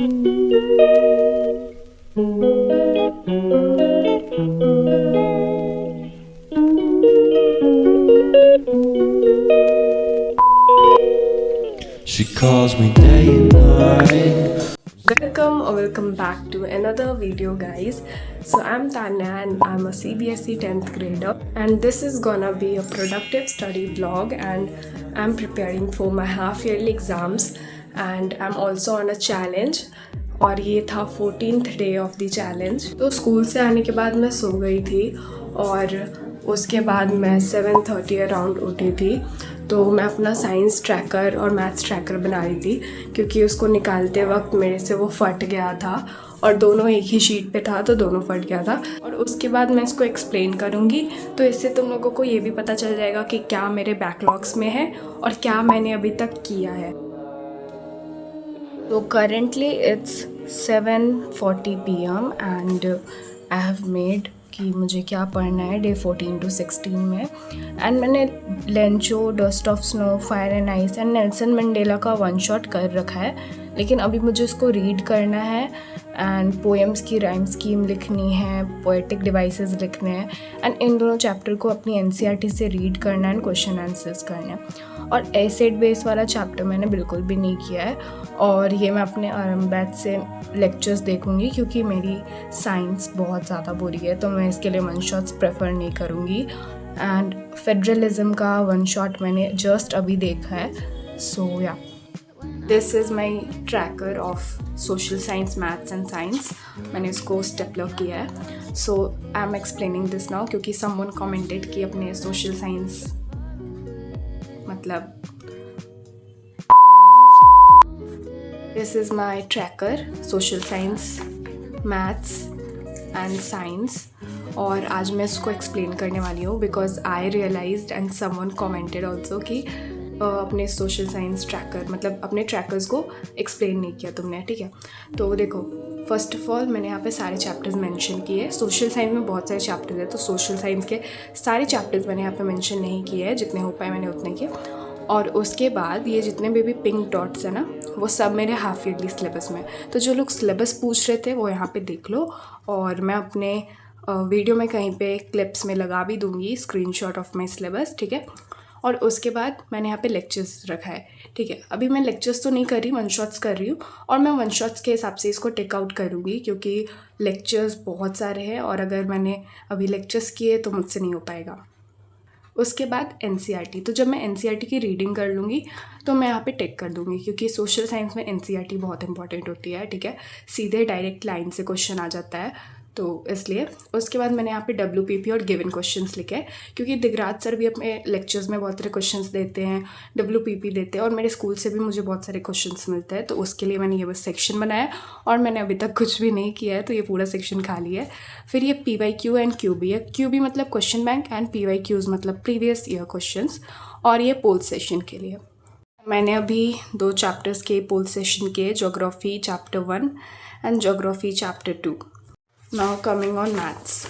She calls me day and night. Welcome back to another video, guys. So I'm Tanya and I'm a CBSE 10th grader, and this is gonna be a productive study vlog, and I'm preparing for my half yearly exams and I'm also on a challenge. और ये था 14th day of the challenge. तो school से आने के बाद मैं सो गई थी और उसके बाद मैं 7:30 अराउंड उठी थी। तो मैं अपना साइंस ट्रैकर और मैथ्स ट्रैकर बना रही थी क्योंकि उसको निकालते वक्त मेरे से वो फट गया था और दोनों एक ही शीट पे था, तो दोनों फट गया था। और उसके बाद मैं इसको एक्सप्लेन करूँगी, तो इससे तुम लोगों को ये भी पता चल जाएगा कि क्या मेरे बैकलॉग्स में है और क्या मैंने अभी तक किया है। So currently it's 7:40 PM and I have made कि मुझे क्या पढ़ना है डे 14 to 16 में। एंड मैंने Lencho, dust of snow, fire and ice and Nelson Mandela का वन शॉट कर रखा है, लेकिन अभी मुझे उसको रीड करना है एंड पोएम्स की राइम स्कीम लिखनी है, पोएटिक डिवाइसेस लिखने हैं एंड इन दोनों चैप्टर को अपनी NCERT से रीड करना है, क्वेश्चन आंसर्स करने हैं। और एसेट बेस वाला चैप्टर मैंने बिल्कुल भी नहीं किया है और ये मैं अपने बैच से लेक्चर्स देखूंगी क्योंकि मेरी साइंस बहुत ज़्यादा बुरी है, तो मैं इसके लिए वन शॉट्स प्रेफर नहीं करूँगी। एंड फेडरलिज्म का वन शॉट मैंने जस्ट अभी देखा है। So ya this is my tracker of social science, maths and science. मैंने इसको स्टेप लॉक किया है। So I am explaining this now क्योंकि समवन कमेंटेड कि अपने सोशल साइंस मतलब this is my tracker social science, maths and science. और आज मैं इसको एक्सप्लेन करने वाली हूँ because I realised and someone commented also कि अपने सोशल साइंस ट्रैकर मतलब अपने ट्रैकर्स को एक्सप्लेन नहीं किया तुमने, ठीक है। तो देखो, फर्स्ट ऑफ ऑल मैंने यहाँ पे सारे चैप्टर्स मेंशन किए। सोशल साइंस में बहुत सारे चैप्टर्स हैं, तो सोशल साइंस के सारे चैप्टर्स मैंने यहाँ पे मेंशन नहीं किए हैं, जितने हो पाए मैंने उतने किए। और उसके बाद ये जितने भी पिंक डॉट्स हैं ना, वो सब मेरे हाफ ईयरली सिलेबस में। तो जो लोग सिलेबस पूछ रहे थे वो यहाँ पे देख लो, और मैं अपने वीडियो में कहीं पे क्लिप्स में लगा भी दूँगी स्क्रीनशॉट ऑफ माई सिलेबस, ठीक है। और उसके बाद मैंने यहाँ पे लेक्चर्स रखा है, ठीक है। अभी मैं लेक्चर्स तो नहीं कर रही, वन शॉट्स कर रही हूँ, और मैं वन शॉट्स के हिसाब से इसको टेक आउट करूँगी क्योंकि लेक्चर्स बहुत सारे हैं और अगर मैंने अभी लेक्चर्स किए तो मुझसे नहीं हो पाएगा। उसके बाद NCERT, तो जब मैं NCERT की रीडिंग कर लूँगी तो मैं यहाँ पे टेक कर दूँगी क्योंकि सोशल साइंस में NCERT बहुत इंपॉर्टेंट होती है, ठीक है। सीधे डायरेक्ट लाइन से क्वेश्चन आ जाता है, तो इसलिए। उसके बाद मैंने यहाँ पे WPP और गिवन क्वेश्चंस लिखे हैं क्योंकि दिगराज सर भी अपने लेक्चर्स में बहुत सारे क्वेश्चंस देते हैं, WPP देते हैं, और मेरे स्कूल से भी मुझे बहुत सारे क्वेश्चंस मिलते हैं, तो उसके लिए मैंने ये बस सेक्शन बनाया और मैंने अभी तक कुछ भी नहीं किया है, तो ये पूरा सेक्शन खाली है। फिर ये PYQ एंड QB है। QB मतलब क्वेश्चन बैंक एंड PYQs मतलब प्रीवियस ईयर क्वेश्चंस, और ये पोल सेशन के लिए। मैंने अभी 2 चैप्टर्स के पोल सेशन के, geography chapter 1 and geography chapter 2। Now coming on maths,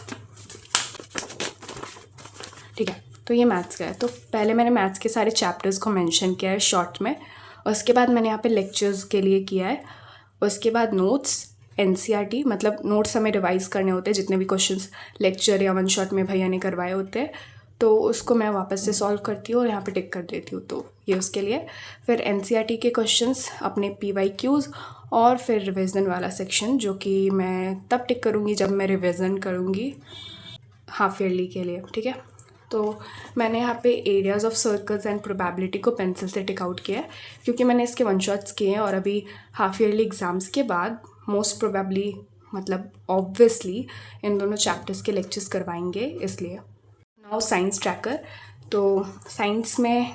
ठीक है। तो ये मैथ्स का है, तो पहले मैंने मैथ्स के सारे चैप्टर्स को मेंशन किया है शॉर्ट में। उसके बाद मैंने यहाँ पे लेक्चर्स के लिए किया है। उसके बाद नोट्स, NCERT मतलब नोट्स हमें रिवाइज़ करने होते हैं, जितने भी क्वेश्चंस लेक्चर या वन शॉट में भैया ने करवाए होते हैं, तो उसको मैं वापस से सॉल्व करती हूँ और यहाँ पे टिक कर देती हूँ, तो ये उसके लिए। फिर NCERT के क्वेश्चंस, अपने PYQs, और फिर रिविज़न वाला सेक्शन जो कि मैं तब टिक करूँगी जब मैं रिविज़न करूँगी हाफ ईयरली के लिए, ठीक है। तो मैंने यहाँ पे areas of circles and probability को पेंसिल से टिक आउट किया है क्योंकि मैंने इसके वन शॉट्स किए हैं और अभी हाफ ईयरली एग्ज़ाम्स के बाद मोस्ट प्रोबेबली मतलब ऑब्वियसली इन दोनों चैप्टर्स के लेक्चर्स करवाएंगे, इसलिए। नाउ साइंस ट्रैकर, तो साइंस में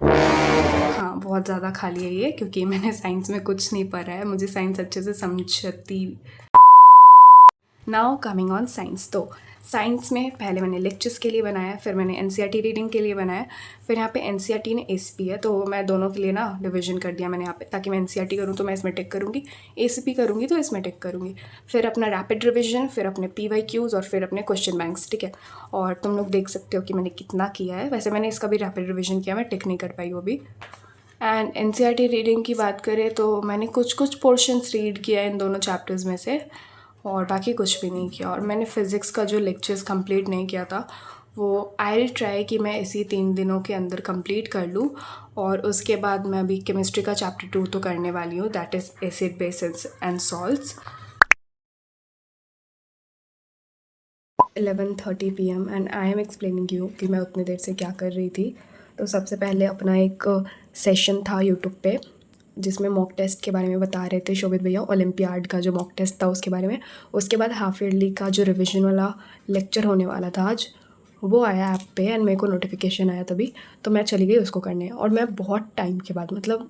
हाँ बहुत ज़्यादा खाली है ये क्योंकि मैंने साइंस में कुछ नहीं पढ़ा है, मुझे साइंस अच्छे से समझती। नाउ कमिंग ऑन साइंस, तो साइंस में पहले मैंने लेक्चर्स के लिए बनाया, फिर मैंने NCERT रीडिंग के लिए बनाया, फिर यहाँ पे NCERT ने ACP है, तो मैं दोनों के लिए ना डिवीजन कर दिया मैंने यहाँ पे, ताकि मैं NCERT करूँ तो मैं इसमें टिक करूँगी, ACP करूँगी तो इसमें टिक करूँगी, फिर अपना रैपिड रिविजन, फिर अपने PYQs और फिर अपने क्वेश्चन बैंक्स, ठीक है। और तुम लोग देख सकते हो कि मैंने कितना किया है। वैसे मैंने इसका भी रैपिड रिविजन किया, मैं टिक नहीं कर पाई वो भी। एंड एनसीईआरटी रीडिंग की बात करें तो मैंने कुछ कुछ पोर्शंस रीड किया इन दोनों चैप्टर्स में से, और बाकी कुछ भी नहीं किया। और मैंने फ़िज़िक्स का जो लेक्चर्स कंप्लीट नहीं किया था वो आई विल ट्राई कि मैं इसी 3 दिनों के अंदर कंप्लीट कर लूँ। और उसके बाद मैं अभी केमिस्ट्री का चैप्टर 2 तो करने वाली हूँ, that is acid basis and salts. 11:30 PM and I am explaining you कि मैं उतनी देर से क्या कर रही थी। तो सबसे पहले अपना एक सेशन था यूट्यूब पे जिसमें मॉक टेस्ट के बारे में बता रहे थे शोभित भैया, ओलंपियाड का जो मॉक टेस्ट था उसके बारे में। उसके बाद हाफ ईयरली का जो रिविजन वाला लेक्चर होने वाला था आज, वो आया ऐप पे एंड मेरे को नोटिफिकेशन आया तभी, तो मैं चली गई उसको करने। और मैं बहुत टाइम के बाद, मतलब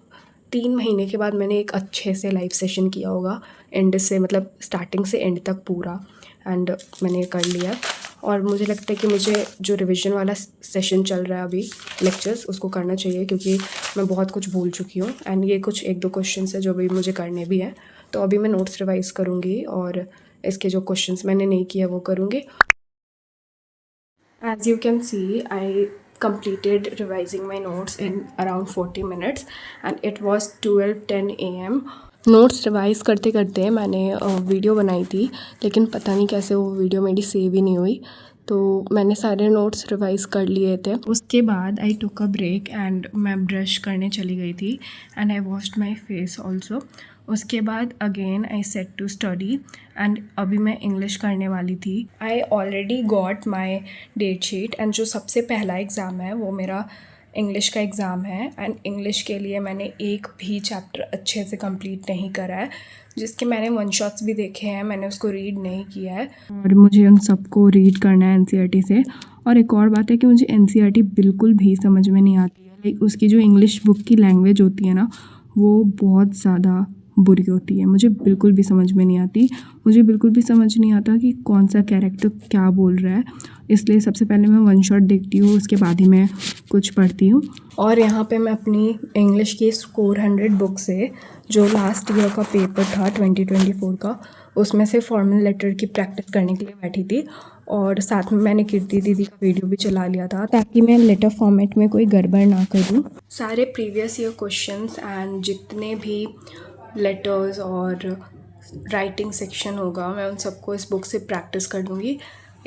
3 महीने के बाद मैंने एक अच्छे से लाइव सेशन किया होगा, एंड से मतलब स्टार्टिंग से एंड तक पूरा, एंड मैंने कर लिया। और मुझे लगता है कि मुझे जो रिवीजन वाला सेशन चल रहा है अभी लेक्चर्स, उसको करना चाहिए क्योंकि मैं बहुत कुछ भूल चुकी हूँ। एंड ये कुछ 1-2 क्वेश्चंस है जो अभी मुझे करने भी हैं, तो अभी मैं नोट्स रिवाइज़ करूँगी और इसके जो क्वेश्चंस मैंने नहीं किया वो करूँगी। As you can see, I completed revising my notes in around 40 minutes and it was 12:10 AM. Notes revise करते करते मैंने वीडियो बनाई थी, लेकिन पता नहीं कैसे वो वीडियो मेरी सेव ही नहीं हुई, तो मैंने सारे नोट्स रिवाइज़ कर लिए थे। उसके बाद I took a break and मैं ब्रश करने चली गई थी and I washed my face also. उसके बाद again I set to study and अभी मैं इंग्लिश करने वाली थी। I already got my date sheet and जो सबसे पहला एग्ज़ाम है वो मेरा इंग्लिश का एग्ज़ाम है। एंड इंग्लिश के लिए मैंने एक भी चैप्टर अच्छे से कंप्लीट नहीं करा है, जिसके मैंने वन शॉट्स भी देखे हैं, मैंने उसको रीड नहीं किया है और मुझे उन सबको रीड करना है एनसीईआरटी से। और एक और बात है कि मुझे एनसीईआरटी बिल्कुल भी समझ में नहीं आती है। लाइक उसकी जो इंग्लिश बुक की लैंग्वेज होती है ना, वो बहुत ज़्यादा बुरी होती है, मुझे बिल्कुल भी समझ में नहीं आती। मुझे बिल्कुल भी समझ नहीं आता कि कौन सा कैरेक्टर क्या बोल रहा है, इसलिए सबसे पहले मैं वन शॉट देखती हूँ, उसके बाद ही मैं कुछ पढ़ती हूँ। और यहाँ पे मैं अपनी इंग्लिश की स्कोर 100 बुक से जो लास्ट ईयर का पेपर था 2024 का, उसमें से फॉर्मल लेटर की प्रैक्टिस करने के लिए बैठी थी। और साथ में मैंने कीर्ति दीदी का वीडियो भी चला लिया था ताकि मैं लेटर फॉर्मेट में कोई गड़बड़ ना करूँ। सारे प्रीवियस ईयर क्वेश्चंस एंड जितने भी लेटर्स और राइटिंग सेक्शन होगा, मैं उन सबको इस बुक से प्रैक्टिस कर दूँगी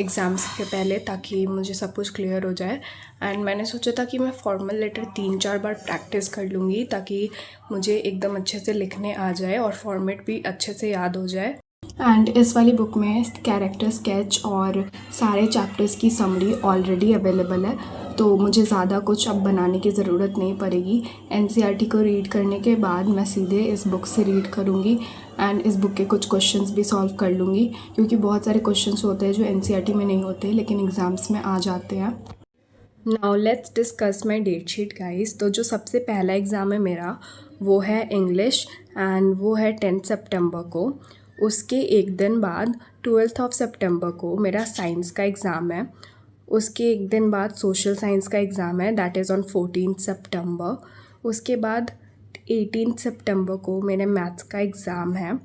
एग्ज़ाम्स के पहले, ताकि मुझे सब कुछ क्लियर हो जाए। एंड मैंने सोचा था कि मैं फॉर्मल लेटर 3-4 बार प्रैक्टिस कर लूँगी ताकि मुझे एकदम अच्छे से लिखने आ जाए और फॉर्मेट भी अच्छे से याद हो जाए। एंड इस वाली बुक में कैरेक्टर स्केच और सारे चैप्टर्स की समरी ऑलरेडी अवेलेबल है, तो मुझे ज़्यादा कुछ अब बनाने की ज़रूरत नहीं पड़ेगी। एनसीईआरटी को रीड करने के बाद मैं सीधे इस बुक से रीड करूँगी एंड इस बुक के कुछ क्वेश्चंस भी सॉल्व कर लूँगी, क्योंकि बहुत सारे क्वेश्चंस होते हैं जो एनसीईआरटी में नहीं होते लेकिन एग्ज़ाम्स में आ जाते हैं। Now let's discuss my date sheet guys. तो जो सबसे पहला एग्ज़ाम है मेरा वो है इंग्लिश एंड वो है 10 सितंबर को। उसके एक दिन बाद 12 सितंबर को मेरा साइंस का एग्ज़ाम है। उसके एक दिन बाद सोशल साइंस का एग्ज़ाम है, दैट इज़ ऑन 14 सितंबर। उसके बाद 18 सितंबर को मेरे मैथ्स का एग्ज़ाम है।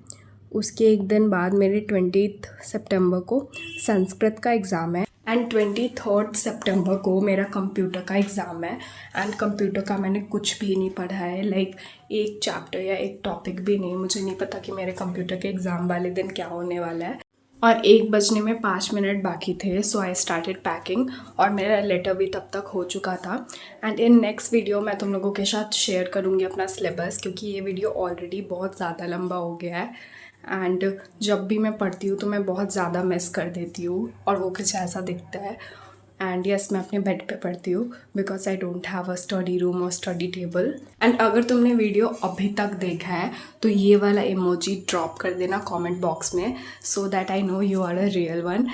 उसके एक दिन बाद मेरे 20 सितंबर को संस्कृत का एग्ज़ाम है एंड 23 सितंबर को मेरा कंप्यूटर का एग्ज़ाम है। एंड कंप्यूटर का मैंने कुछ भी नहीं पढ़ा है, लाइक एक चैप्टर या एक टॉपिक भी नहीं। मुझे नहीं पता कि मेरे कंप्यूटर के एग्ज़ाम वाले दिन क्या होने वाला है। और 1 बजने में 5 मिनट बाकी थे, सो आई स्टार्टेड पैकिंग और मेरा लेटर भी तब तक हो चुका था। एंड इन नेक्स्ट वीडियो मैं तुम लोगों के साथ शेयर करूँगी अपना सिलेबस, क्योंकि ये वीडियो ऑलरेडी बहुत ज़्यादा लंबा हो गया है एंड जब भी मैं पढ़ती हूँ तो मैं बहुत ज़्यादा मिस कर देती हूँ और वो कुछ ऐसा दिखता है। एंड यस, मैं अपने बेड पे पढ़ती हूँ because I don't have a study room और स्टडी टेबल। एंड अगर तुमने वीडियो अभी तक देखा है तो ये वाला इमोजी ड्रॉप कर देना कमेंट बॉक्स में, so that I know you are a real one.